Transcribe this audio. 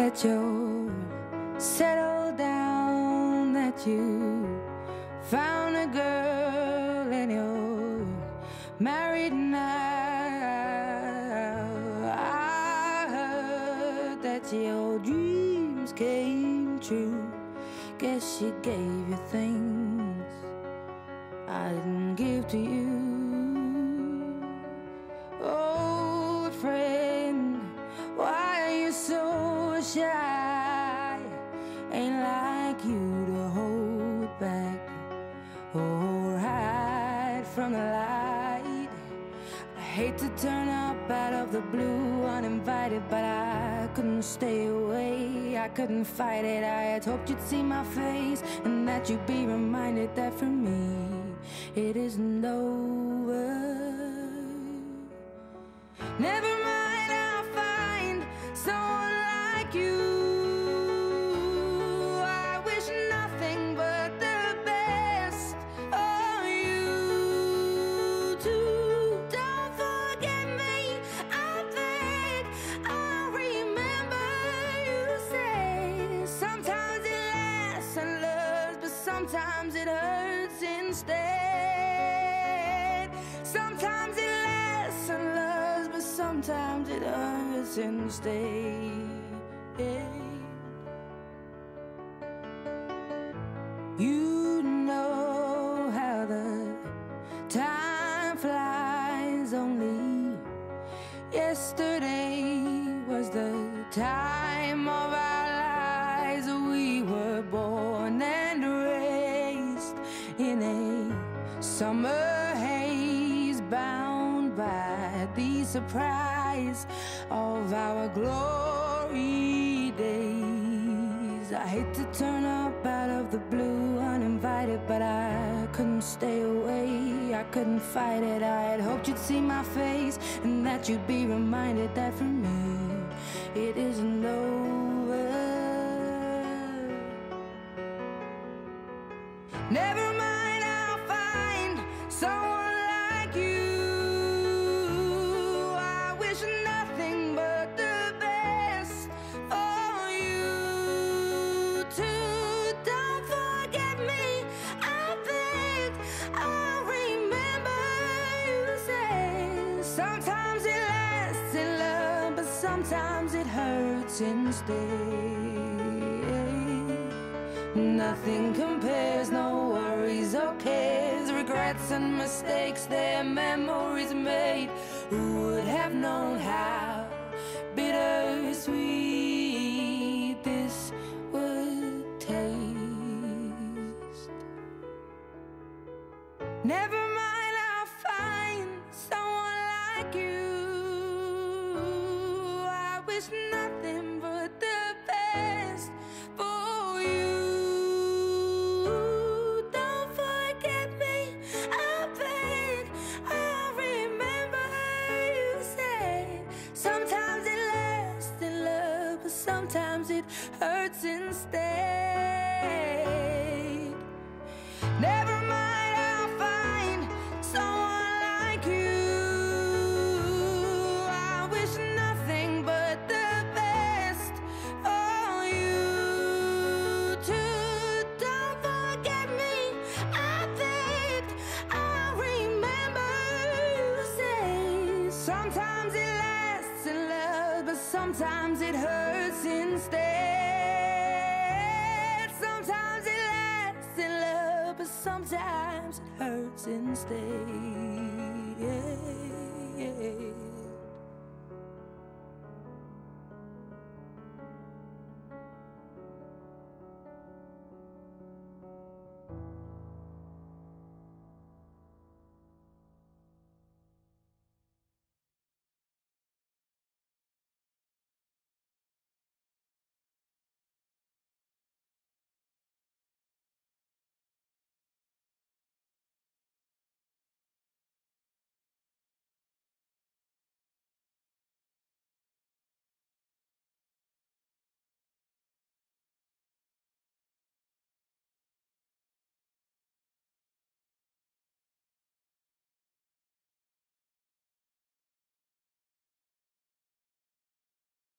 that you're settled down, that you found a girl and you're married now. I heard that your dreams came true. Guess she gave you things I didn't give to you. Oh, friend, why are you so shy? Ain't like you to hold back or hide from the light. I hate to turn up out of the blue uninvited, but I couldn't stay away, I couldn't fight it. I had hoped you'd see my face and that you'd be reminded that for me it isn't over. Never mind, I'll find someone like you. I wish nothing but the best for you too. Don't forget me, I think I'll remember you say sometimes it lasts and loves, but sometimes it hurts instead. Sometimes it lasts and loves, but sometimes it hurts instead. You know how the time flies. Only yesterday was the time of our lives. We were born and raised in a summer haze, bound by the surprise of our glory days. I hate to turn up out of the blue uninvited, but I couldn't stay away, I couldn't fight it. I had hoped you'd see my face and that you'd be reminded that for me it isn't over. Never mind, I'll find someone like you. I wish nothing but the best for you too. Don't forget me, I think I'll remember you say sometimes it lasts in love, but sometimes it hurts instead. Nothing compares, no worries or cares, regrets and mistakes, their memories made. Who would have known how bittersweet this would taste? Never mind, I'll find someone like you. I wish nothing but the best for you. Don't forget me, I think I'll remember you say sometimes it lasts in love, but sometimes it hurts instead. Never mind, I'll find someone like you. I wish nothing but the best for you too. Don't forget me, I think I'll remember you say sometimes it lasts in love, but sometimes it hurts instead. Sometimes it lasts in love, but sometimes it hurts instead.